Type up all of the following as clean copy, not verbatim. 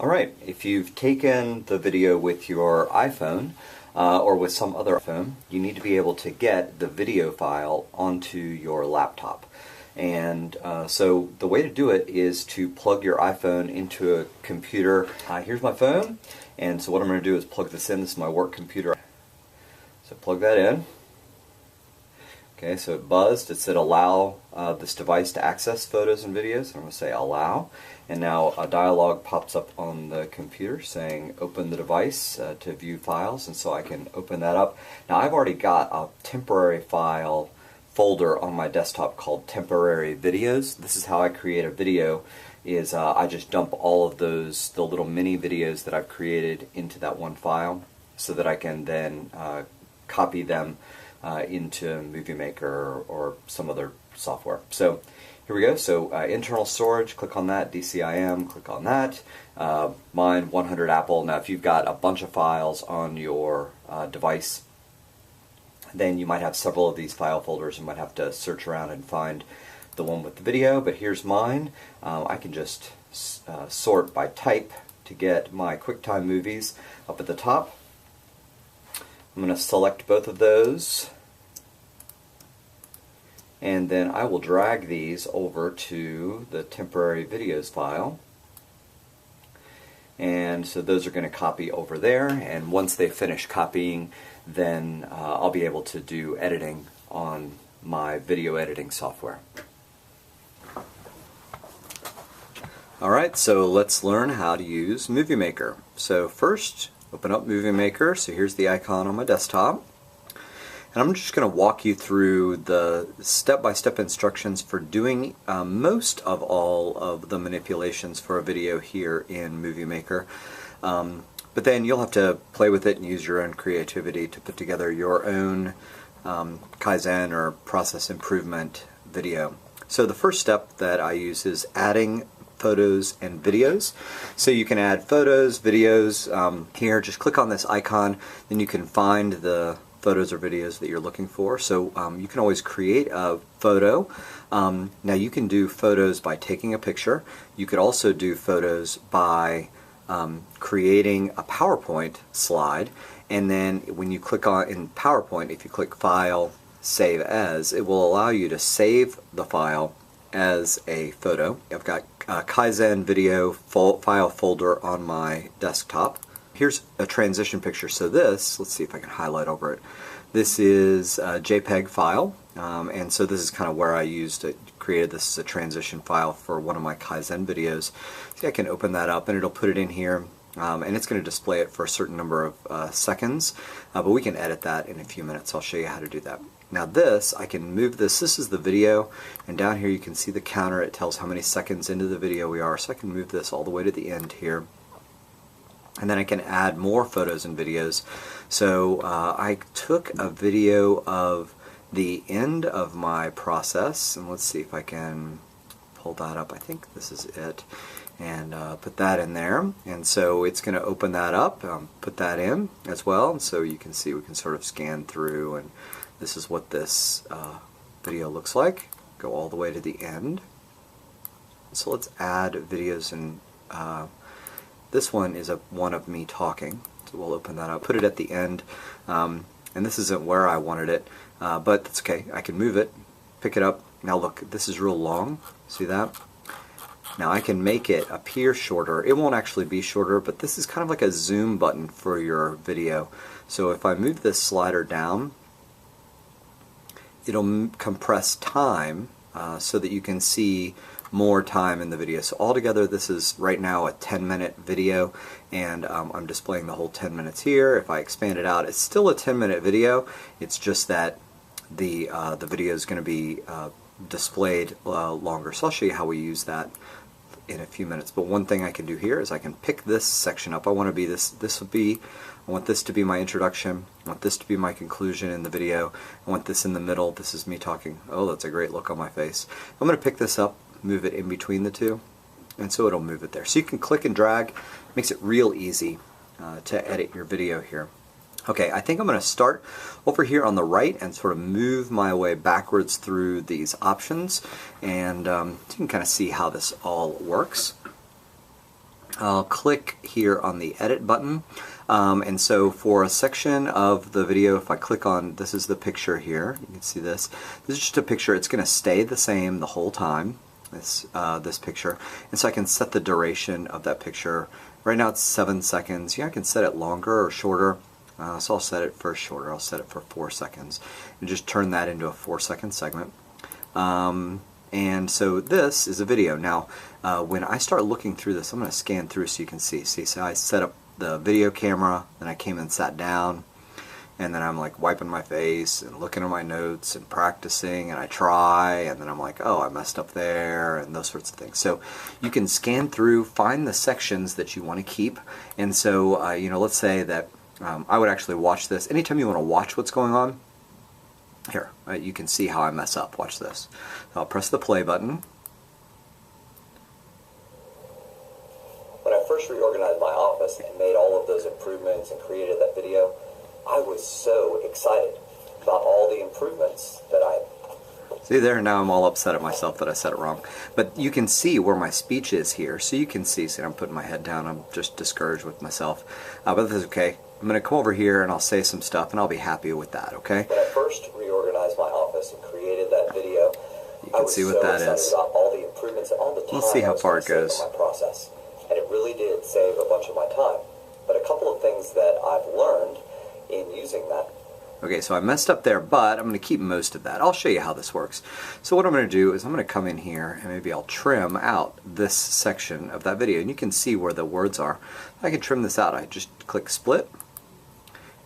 Alright, if you've taken the video with your iPhone or with some other phone, you need to be able to get the video file onto your laptop. And so the way to do it is to plug your iPhone into a computer. Here's my phone, and so what I'm going to do is plug this in. This is my work computer. So plug that in. Okay, so it buzzed. It said allow this device to access photos and videos. I'm going to say allow. And now a dialog pops up on the computer saying open the device to view files. And so I can open that up. Now I've already got a temporary file folder on my desktop called temporary videos. This is how I create a video. Is I just dump all of those, the little mini videos that I've created into that one file so that I can then copy them into Movie Maker or some other software. So here we go. So internal storage, click on that. DCIM, click on that. Mine 100 Apple. Now if you've got a bunch of files on your device, then you might have several of these file folders. You might have to search around and find the one with the video, but here's mine. I can just sort by type to get my QuickTime movies up at the top. I'm going to select both of those, and then I will drag these over to the temporary videos file. And so those are going to copy over there, and once they finish copying, then I'll be able to do editing on my video editing software. Alright, so let's learn how to use Movie Maker. So first, open up Movie Maker. So here's the icon on my desktop. And I'm just going to walk you through the step-by-step instructions for doing most of all of the manipulations for a video here in Movie Maker. But then you'll have to play with it and use your own creativity to put together your own Kaizen or process improvement video. So the first step that I use is adding photos and videos. So you can add photos, videos. Here, just click on this icon, then you can find the photos or videos that you're looking for. So you can always create a photo. Now you can do photos by taking a picture. You could also do photos by creating a PowerPoint slide, and then when you click on in PowerPoint, if you click File, Save As, it will allow you to save the file as a photo. I've got a Kaizen video file folder on my desktop. Here's a transition picture. So this, let's see if I can highlight over it. This is a JPEG file, and so this is kind of where I created this as a transition file for one of my Kaizen videos. See, I can open that up and it'll put it in here, and it's going to display it for a certain number of seconds, but we can edit that in a few minutes. I'll show you how to do that. Now this, I can move this. This is the video, and down here you can see the counter. It tells how many seconds into the video we are, so I can move this all the way to the end here. And then I can add more photos and videos. So I took a video of the end of my process, and let's see if I can pull that up. I think this is it, and put that in there. And so it's going to open that up, put that in as well, and so you can see we can sort of scan through, and this is what this video looks like. Go all the way to the end. So let's add videos, and this one is one of me talking, so we'll open that up, put it at the end, and this isn't where I wanted it, but that's okay. I can move it, pick it up. Now look, this is real long, see that? Now I can make it appear shorter. It won't actually be shorter, but this is kind of like a zoom button for your video. So if I move this slider down, it'll compress time so that you can see more time in the video. So altogether this is right now a 10-minute video, and I'm displaying the whole 10 minutes here. If I expand it out, it's still a 10-minute video. It's just that the video is going to be displayed longer. So I'll show you how we use that in a few minutes. But one thing I can do here is I can pick this section up. I want to be I want this to be my introduction. I want this to be my conclusion in the video. I want this in the middle. This is me talking. Oh, that's a great look on my face. I'm going to pick this up, move it in between the two, and so it'll move it there. So you can click and drag. Makes it real easy to edit your video here. Okay, I think I'm going to start over here on the right and sort of move my way backwards through these options, and you can kind of see how this all works. I'll click here on the edit button, and so for a section of the video, if I click on, this is the picture here, you can see this is just a picture. It's going to stay the same the whole time, this picture, and so I can set the duration of that picture. Right now it's 7 seconds. I can set it longer or shorter, so I'll set it for shorter. I'll set it for 4 seconds and just turn that into a 4-second segment. And so this is a video. Now, when I start looking through this, I'm going to scan through so you can see. See, so I set up the video camera, then I came and sat down, and then I'm like wiping my face and looking at my notes and practicing, and I try, and then I'm like, oh, I messed up there, and those sorts of things. So you can scan through, find the sections that you want to keep, and so, you know, let's say that I would actually watch this. Anytime you want to watch what's going on, here, you can see how I mess up. Watch this. So I'll press the play button. When I first reorganized my office and made all of those improvements and created that video, I was so excited about all the improvements that I... See there, now I'm all upset at myself that I said it wrong. But you can see where my speech is here. So you can see, I'm putting my head down, I'm just discouraged with myself. But this is okay. I'm going to come over here and I'll say some stuff and I'll be happy with that, okay? When I first reorganized my office and created that video, you can see what that is. About all the improvements and all the time Let's see how far it goes. My process. And it really did save a bunch of my time. But a couple of things that I've learned in using that. Okay, so I messed up there, but I'm going to keep most of that. I'll show you how this works. So what I'm going to do is I'm going to come in here and maybe I'll trim out this section of that video. And you can see where the words are. I can trim this out. I just click split.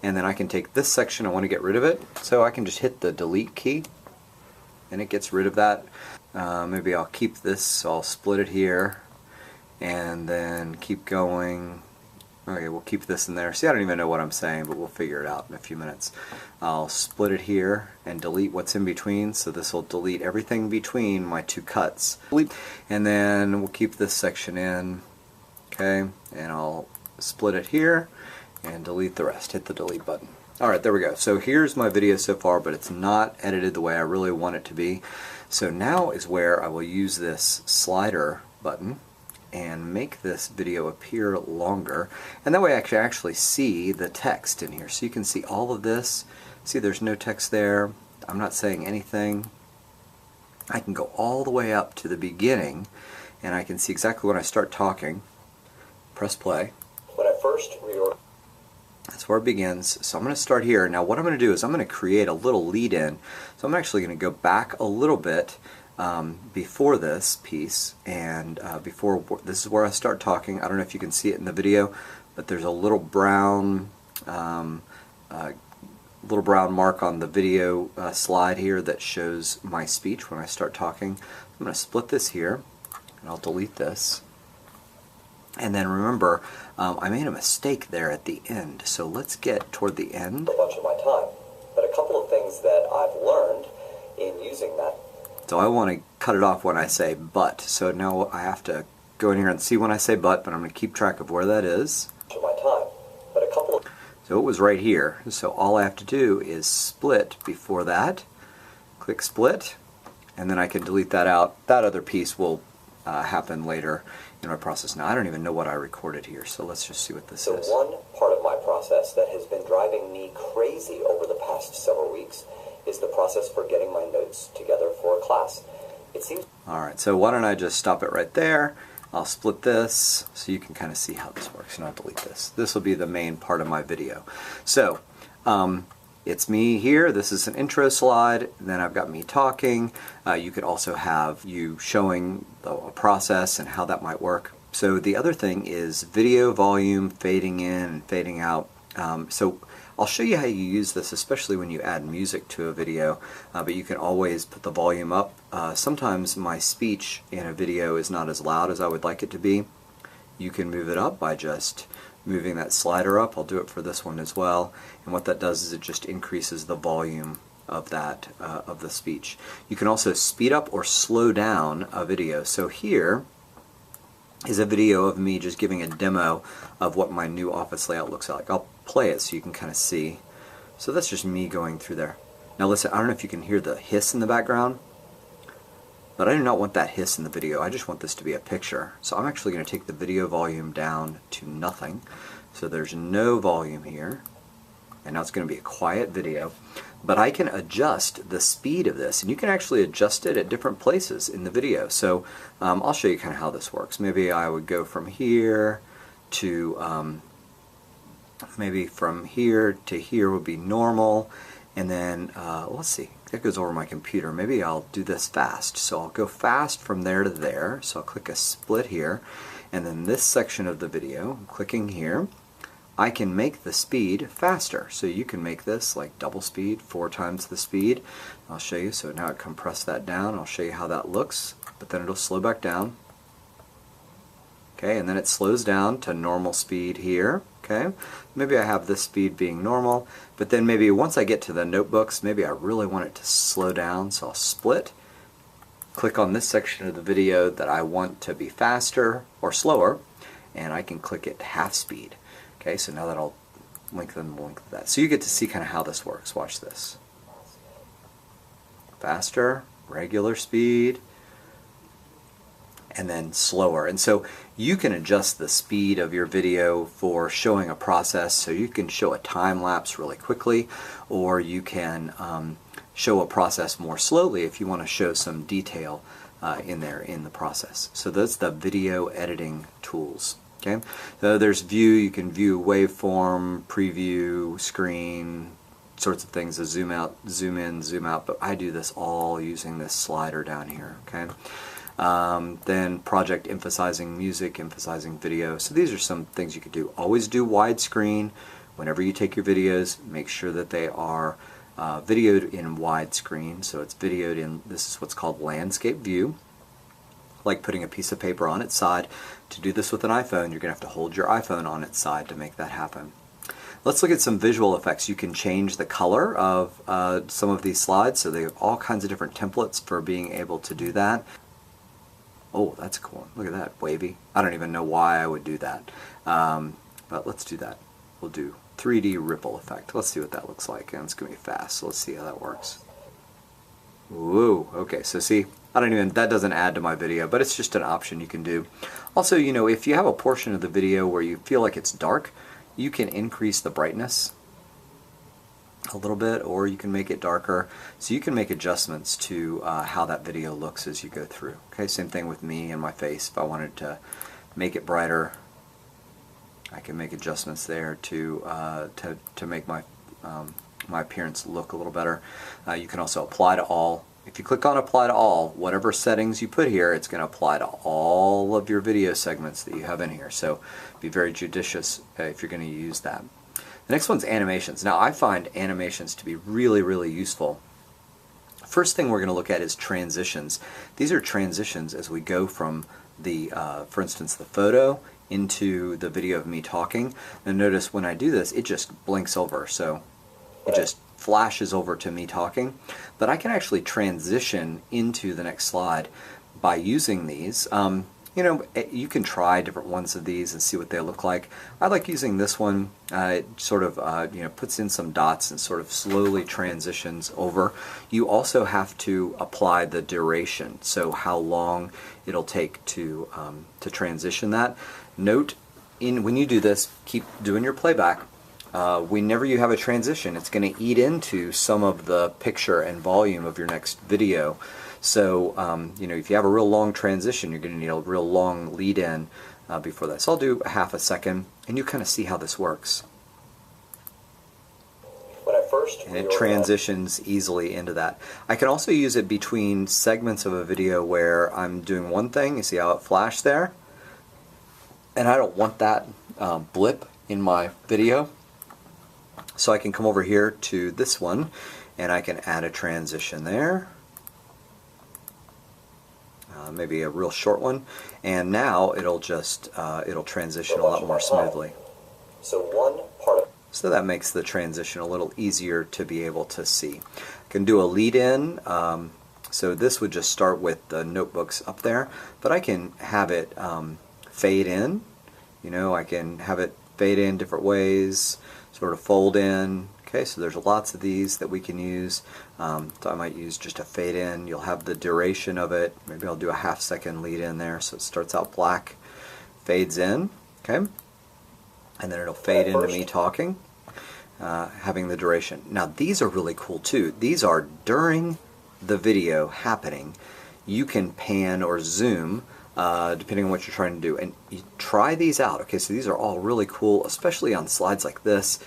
And then I can take this section, I want to get rid of it. So I can just hit the delete key and it gets rid of that. Maybe I'll keep this, so I'll split it here. And then keep going. Okay, we'll keep this in there. See, I don't even know what I'm saying, but we'll figure it out in a few minutes. I'll split it here and delete what's in between, so this will delete everything between my two cuts. And then we'll keep this section in, okay, and I'll split it here and delete the rest. Hit the delete button. Alright, there we go. So here's my video so far, but it's not edited the way I really want it to be. So now is where I will use this slider button and make this video appear longer, and that way I can actually see the text in here. So you can see all of this. See, there's no text there. I'm not saying anything. I can go all the way up to the beginning and I can see exactly when I start talking. Press play. When I first reorganized, that's where it begins. So I'm going to start here. Now what I'm going to do is I'm going to create a little lead-in. So I'm actually going to go back a little bit before this piece, and this is where I start talking. I don't know if you can see it in the video, but there's a little brown mark on the video slide here that shows my speech when I start talking. I'm going to split this here, and I'll delete this. And then remember, I made a mistake there at the end, so let's get toward the end. A bunch of my time, but a couple of things that I've learned in using that. So I want to cut it off when I say but. So now I have to go in here and see when I say but I'm going to keep track of where that is. My time, but a couple of... So it was right here. So all I have to do is split before that. Click split, and then I can delete that out. That other piece will happen later in my process. Now I don't even know what I recorded here, so let's just see what this is. So one part of my process that has been driving me crazy over the past several weeks is the process for getting my notes together for a class. It seems... Alright, so why don't I just stop it right there. I'll split this so you can kind of see how this works, and I'll delete this. This will be the main part of my video. So, it's me here. This is an intro slide, and then I've got me talking. You could also have you showing a process and how that might work. So the other thing is video volume, fading in and fading out. So I'll show you how you use this, especially when you add music to a video, but you can always put the volume up. Sometimes my speech in a video is not as loud as I would like it to be. You can move it up by just moving that slider up. I'll do it for this one as well, and what that does is it just increases the volume of that of the speech. You can also speed up or slow down a video. So here is a video of me just giving a demo of what my new office layout looks like. I'll play it so you can kind of see. So that's just me going through there. Now listen, I don't know if you can hear the hiss in the background. but I do not want that hiss in the video. I just want this to be a picture. So I'm actually going to take the video volume down to nothing. So there's no volume here. And now it's going to be a quiet video. But I can adjust the speed of this, and you can actually adjust it at different places in the video. So I'll show you kind of how this works. Maybe I would go from here to, maybe from here to here would be normal. And then, let's see, that goes over my computer. Maybe I'll do this fast. So I'll go fast from there to there. So I'll click a split here. And then this section of the video, I'm clicking here. I can make the speed faster. So you can make this like double speed, 4 times the speed. I'll show you. So now I compress that down. I'll show you how that looks, but then it'll slow back down. Okay, and then it slows down to normal speed here. Okay, maybe I have this speed being normal, but then maybe once I get to the notebooks, maybe I really want it to slow down, so I'll split, click on this section of the video that I want to be faster or slower, and I can click it half speed. Okay, so now that'll lengthen the length of that. So you get to see kind of how this works. Watch this. Faster, regular speed, and then slower. And so you can adjust the speed of your video for showing a process. So you can show a time lapse really quickly, or you can show a process more slowly if you want to show some detail in there in the process. So that's the video editing tools. Okay, so there's view. You can view waveform, preview, screen, sorts of things. A zoom out, zoom in, zoom out. But I do this all using this slider down here. Okay. Then project emphasizing music, emphasizing video. So these are some things you could do. Always do widescreen. Whenever you take your videos, make sure that they are videoed in widescreen. So it's videoed in, this is what's called landscape view. Like putting a piece of paper on its side. To do this with an iPhone, you're going to have to hold your iPhone on its side to make that happen. Let's look at some visual effects. You can change the color of some of these slides. So they have all kinds of different templates for being able to do that. Oh, that's cool. Look at that, wavy. I don't even know why I would do that. But let's do that. We'll do 3D ripple effect. Let's see what that looks like. And it's going to be fast, so let's see how that works. Whoa, okay, so see, that doesn't add to my video, but it's just an option you can do. Also, you know, if you have a portion of the video where you feel like it's dark, you can increase the brightness a little bit, or you can make it darker. So you can make adjustments to how that video looks as you go through. Okay, same thing with me and my face. If I wanted to make it brighter, I can make adjustments there to make my my appearance look a little better. You can also apply to all. If you click on apply to all, whatever settings you put here, it's going to apply to all of your video segments that you have in here. So be very judicious if you're going to use that. The next one's animations. Now I find animations to be really, really useful. First thing we're going to look at is transitions. These are transitions as we go from the, for instance, the photo into the video of me talking. And notice when I do this, it just blinks over. So it just flashes over to me talking. But I can actually transition into the next slide by using these. You know, you can try different ones of these and see what they look like. I like using this one. It sort of you know, puts in some dots and sort of slowly transitions over. You also have to apply the duration, so how long it'll take to transition that. Note, when you do this, keep doing your playback. Whenever you have a transition, it's going to eat into some of the picture and volume of your next video. So, you know, if you have a real long transition, you're going to need a real long lead-in before that. So I'll do a half a second, and you kind of see how this works. And it transitions easily into that. I can also use it between segments of a video where I'm doing one thing. You see how it flashed there? And I don't want that blip in my video. So I can come over here to this one, and I can add a transition there. Maybe a real short one, and now it'll just it'll transition a lot more smoothly. So that makes the transition a little easier to be able to see. I can do a lead-in. So this would just start with the notebooks up there, but I can have it fade in. You know, I can have it fade in different ways, sort of fold in, Okay, so there's lots of these that we can use. So I might use just a fade in. You'll have the duration of it. Maybe I'll do a half-second lead in there, so it starts out black, fades in, okay? And then it'll fade into me talking, having the duration. Now these are really cool too. These are during the video happening. You can pan or zoom depending on what you're trying to do. And you try these out. Okay, so these are all really cool, especially on slides like this.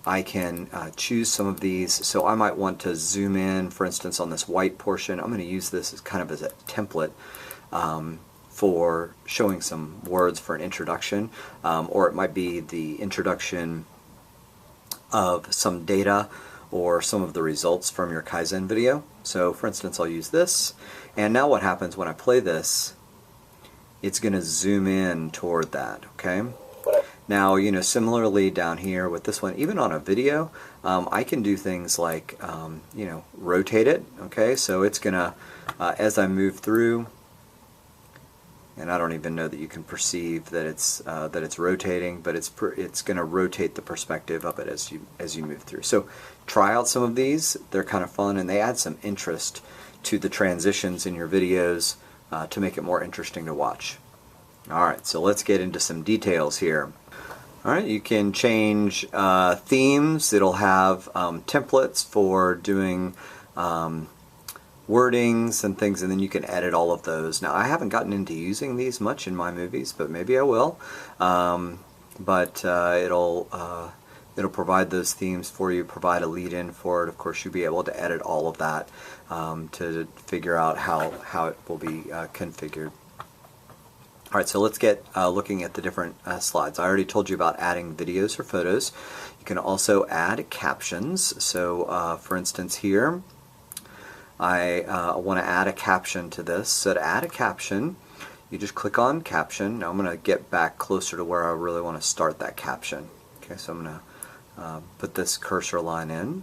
I can choose some of these. So I might want to zoom in, for instance, on this white portion. I'm going to use this as kind of as a template for showing some words for an introduction, or it might be the introduction of some data or some of the results from your Kaizen video. So for instance, I'll use this, and now what happens when I play this, it's going to zoom in toward that, okay? Now, you know, similarly down here with this one, even on a video, I can do things like, you know, rotate it, okay? So it's going to, as I move through, and I don't even know that you can perceive that it's rotating, but it's going to rotate the perspective of it as you move through. So try out some of these. They're kind of fun, and they add some interest to the transitions in your videos to make it more interesting to watch. All right, so let's get into some details here. All right, you can change themes. It'll have templates for doing wordings and things, and then you can edit all of those. Now, I haven't gotten into using these much in my movies, but maybe I will. It'll provide those themes for you, provide a lead-in for it. Of course, you'll be able to edit all of that to figure out how it will be configured. All right, so let's get looking at the different slides. I already told you about adding videos or photos. You can also add captions. So, for instance, here, I want to add a caption to this. So to add a caption, you just click on caption. Now I'm going to get back closer to where I really want to start that caption. Okay, so I'm going to put this cursor line in,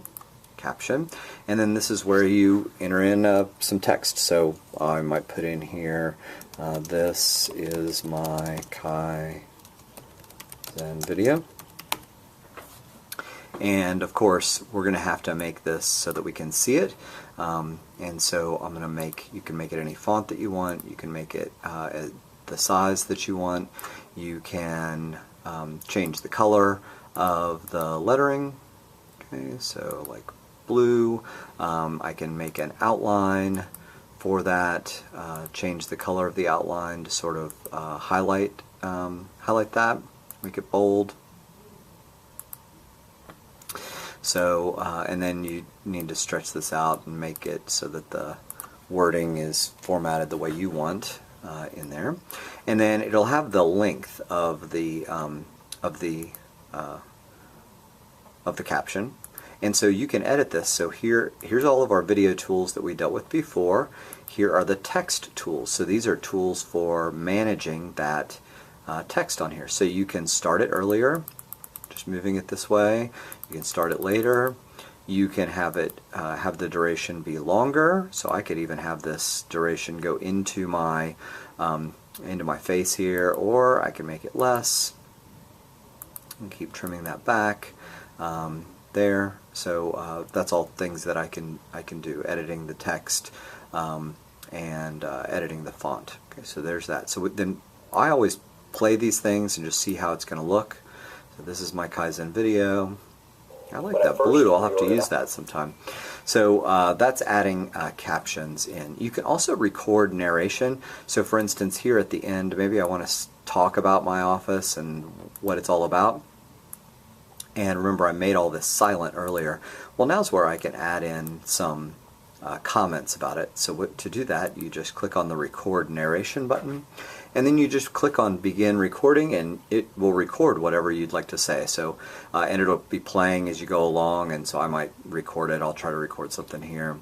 caption, and then this is where you enter in some text. So I might put in here, this is my Kaizen video. And of course, we're going to have to make this so that we can see it. And so I'm going to you can make it any font that you want. You can make it the size that you want. You can change the color of the lettering. Okay, so like blue. I can make an outline for that. Change the color of the outline to sort of highlight that. Make it bold. So, and then you need to stretch this out and make it so that the wording is formatted the way you want in there. And then it'll have the length of the caption. And so you can edit this. So here's all of our video tools that we dealt with before. Here are the text tools. So these are tools for managing that text on here. So you can start it earlier, just moving it this way. You can start it later. You can have it have the duration be longer. So I could even have this duration go into my face here, or I can make it less and keep trimming that back there. So that's all things that I can do, editing the text and editing the font. Okay, so there's that. So then I always play these things and just see how it's going to look. So this is my Kaizen video. I like that blue. I'll have to use that sometime. So that's adding captions in. You can also record narration. So for instance, here at the end, maybe I want to talk about my office and what it's all about. And remember, I made all this silent earlier. Well, now's where I can add in some comments about it. So to do that, you just click on the record narration button, and then you just click on begin recording, and it will record whatever you'd like to say. So and it'll be playing as you go along, and so I might record it. I'll try to record something here,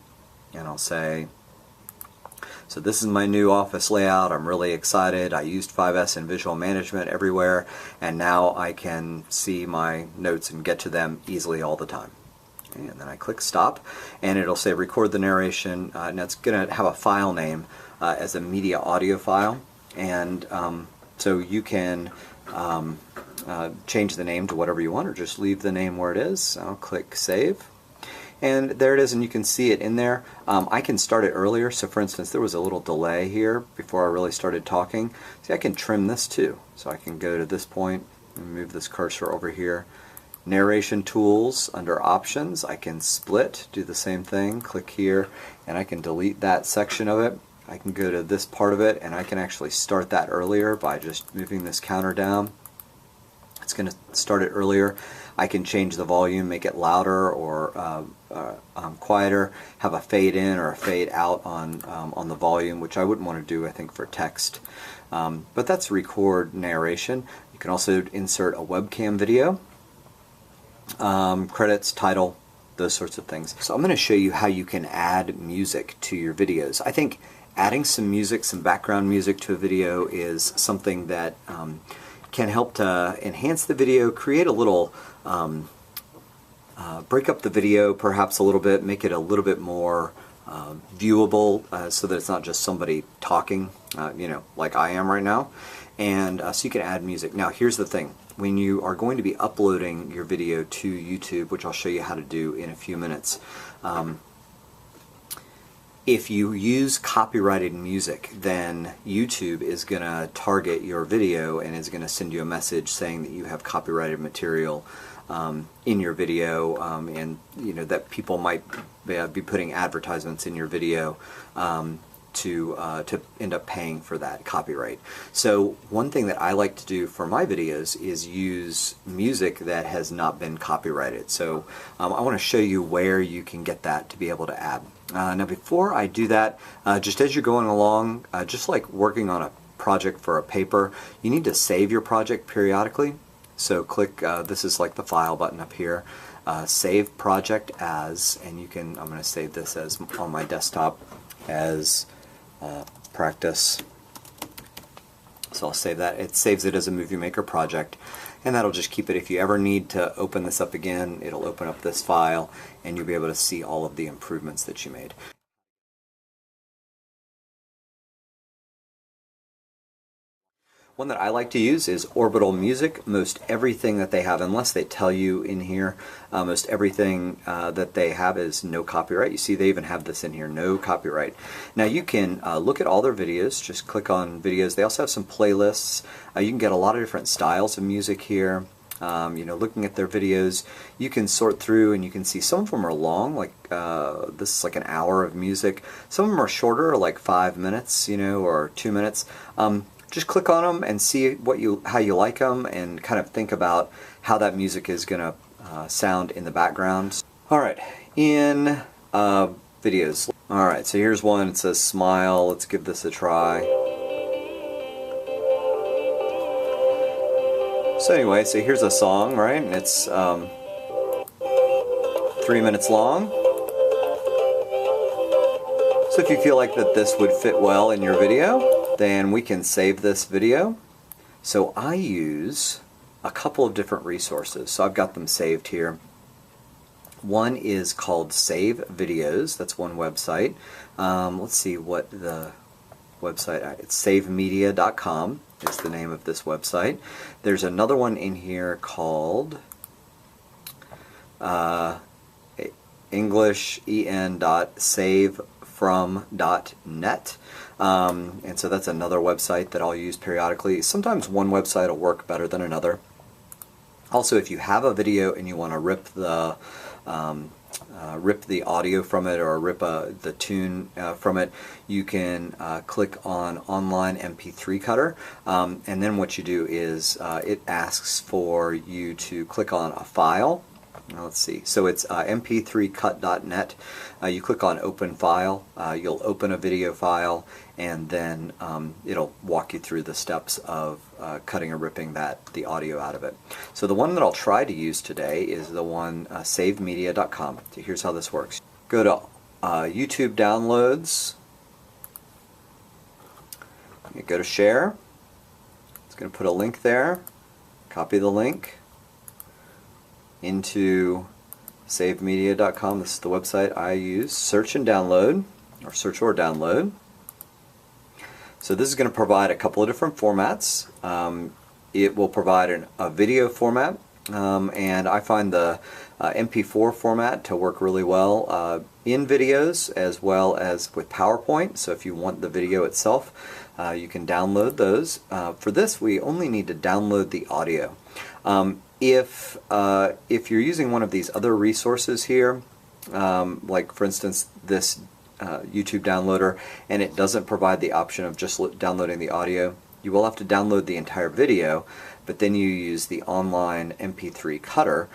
and I'll say, so this is my new office layout. I'm really excited. I used 5S in visual management everywhere, and now I can see my notes and get to them easily all the time. And then I click stop, and it'll say record the narration, and it's going to have a file name as a media audio file. And so you can change the name to whatever you want, or just leave the name where it is. I'll click Save. And there it is, and you can see it in there. I can start it earlier, so for instance there was a little delay here before I really started talking. See, I can trim this too. So I can go to this point and move this cursor over here. Narration tools, under options, I can split, do the same thing, click here, and I can delete that section of it. I can go to this part of it, and I can actually start that earlier by just moving this counter down. It's going to start it earlier. I can change the volume, make it louder or quieter, have a fade in or a fade out on the volume, which I wouldn't want to do, I think, for text. But that's record narration. You can also insert a webcam video, credits, title, those sorts of things. So I'm going to show you how you can add music to your videos. I think adding some music, some background music to a video is something that can help to enhance the video, create a little, break up the video perhaps a little bit, make it a little bit more viewable so that it's not just somebody talking, you know, like I am right now. And so you can add music. Now here's the thing. When you are going to be uploading your video to YouTube, which I'll show you how to do in a few minutes, if you use copyrighted music, then YouTube is going to target your video and is going to send you a message saying that you have copyrighted material in your video, and you know that people might be putting advertisements in your video to end up paying for that copyright. So one thing that I like to do for my videos is use music that has not been copyrighted. So I want to show you where you can get that to be able to add. Now before I do that, just as you're going along, just like working on a project for a paper, you need to save your project periodically. So click, this is like the file button up here, save project as, and you can, I'm going to save this as on my desktop as practice. So I'll save that. It saves it as a Movie Maker project, and that'll just keep it. If you ever need to open this up again, it'll open up this file and you'll be able to see all of the improvements that you made. One that I like to use is Orbital Music. Most everything that they have, unless they tell you in here, most everything that they have is no copyright. You see they even have this in here, no copyright. Now you can look at all their videos, just click on videos. They also have some playlists. You can get a lot of different styles of music here. You know, looking at their videos, you can sort through and you can see some of them are long, like this is like an hour of music. Some of them are shorter, like 5 minutes, you know, or 2 minutes. Just click on them and see how you like them, and kind of think about how that music is going to sound in the background. Alright, in videos. Alright, so here's one. It says Smile. Let's give this a try. So anyway, so here's a song, right? And it's 3 minutes long. So if you feel like that this would fit well in your video, then we can save this video. So I use a couple of different resources. So I've got them saved here. One is called Save Videos. That's one website. Let's see what the website, it's savemedia.com is the name of this website. There's another one in here called englishen.savefrom.net. And so that's another website that I'll use periodically. Sometimes one website will work better than another. Also, if you have a video and you want to rip the audio from it, or rip the tune from it, you can click on Online MP3 Cutter, and then what you do is it asks for you to click on a file. Now let's see, so it's mp3cut.net. You click on Open File, you'll open a video file, and then it'll walk you through the steps of cutting or ripping the audio out of it. So the one that I'll try to use today is the one savemedia.com. So here's how this works. Go to YouTube Downloads, you go to Share. It's going to put a link there. Copy the link into savemedia.com. This is the website I use. Search and download, or search or download. So this is going to provide a couple of different formats. it will provide a video format, and I find the MP4 format to work really well in videos as well as with PowerPoint. So if you want the video itself, you can download those. For this, we only need to download the audio. If you're using one of these other resources here, like for instance this YouTube downloader, and it doesn't provide the option of just downloading the audio, you will have to download the entire video, but then you use the online MP3 cutter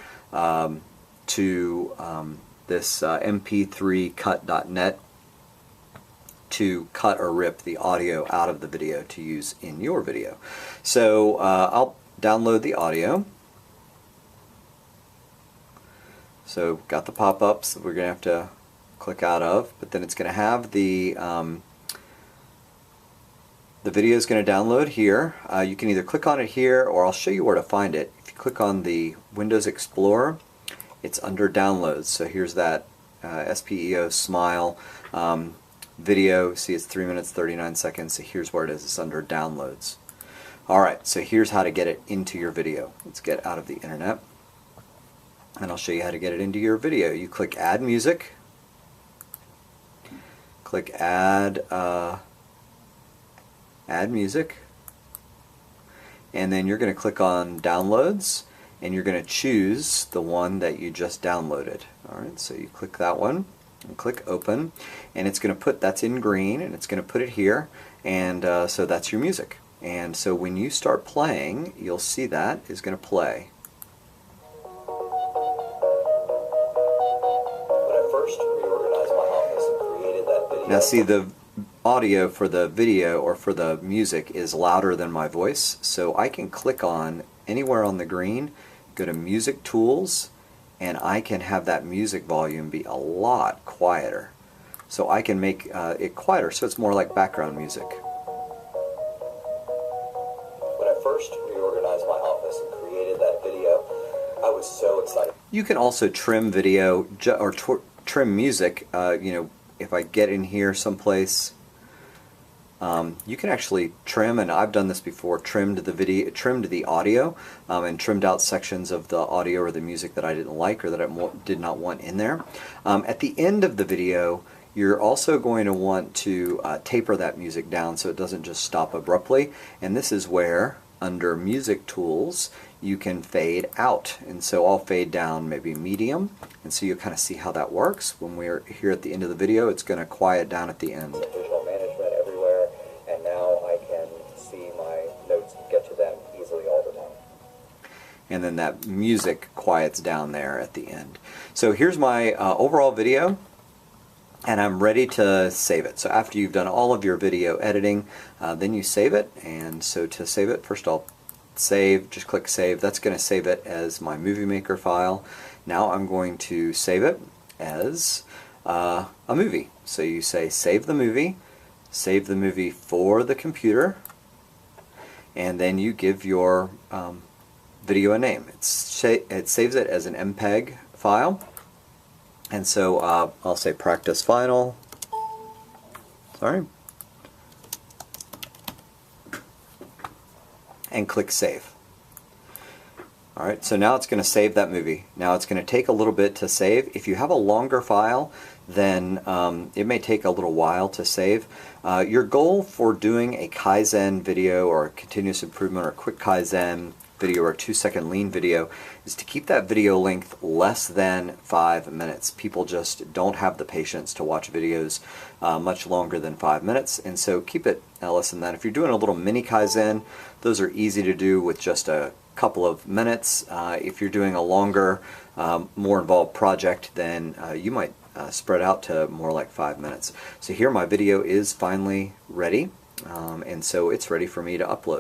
to this mp3cut.net to cut or rip the audio out of the video to use in your video. So I'll download the audio. So got the pop-ups that we're going to have to click out of, but then it's going to have the video is going to download here. You can either click on it here, or I'll show you where to find it. If you click on the Windows Explorer, it's under Downloads. So here's that SPEO Smile video. See, it's 3 minutes 39 seconds. So here's where it is. It's under Downloads. Alright, so here's how to get it into your video. Let's get out of the internet, and I'll show you how to get it into your video. You click Add Music, click Add Music, and then you're going to click on Downloads, and you're going to choose the one that you just downloaded. Alright, so you click that one and click Open, and it's going to put, that's in green, and it's going to put it here, and so that's your music. And so when you start playing, you'll see that is going to play. Now see, the audio for the video or for the music is louder than my voice, so I can click on anywhere on the green, go to Music Tools, and I can have that music volume be a lot quieter. So I can make it quieter so it's more like background music. When I first reorganized my office and created that video, I was so excited. You can also trim video or trim music. You know, if I get in here someplace, you can actually trim, and I've done this before, trimmed the audio, and trimmed out sections of the audio or the music that I didn't like or that I did not want in there. At the end of the video, you're also going to want to taper that music down so it doesn't just stop abruptly, and this is where, under Music Tools, you can fade out. And so I'll fade down maybe medium, and so you'll kind of see how that works. When we're here at the end of the video, it's going to quiet down at the end. Visual management everywhere, and now I can see my notes and get to them easily all the time. And then that music quiets down there at the end. So here's my overall video, and I'm ready to save it. So after you've done all of your video editing, then you save it. And so to save it, first I'll save, just click Save. That's going to save it as my Movie Maker file. Now I'm going to save it as a movie. So you say Save the movie for the computer, and then you give your video a name. It saves it as an MPEG file. And so I'll say Practice Final. Sorry. And click Save. Alright, so now it's going to save that movie. Now it's going to take a little bit to save. If you have a longer file, then it may take a little while to save. Your goal for doing a Kaizen video or a continuous improvement or quick Kaizen video or a 2-second lean video is to keep that video length less than 5 minutes. People just don't have the patience to watch videos much longer than 5 minutes, and so keep it less than that. If you're doing a little mini Kaizen, those are easy to do with just a couple of minutes. If you're doing a longer, more involved project, then you might spread out to more like 5 minutes. So here my video is finally ready, and so it's ready for me to upload.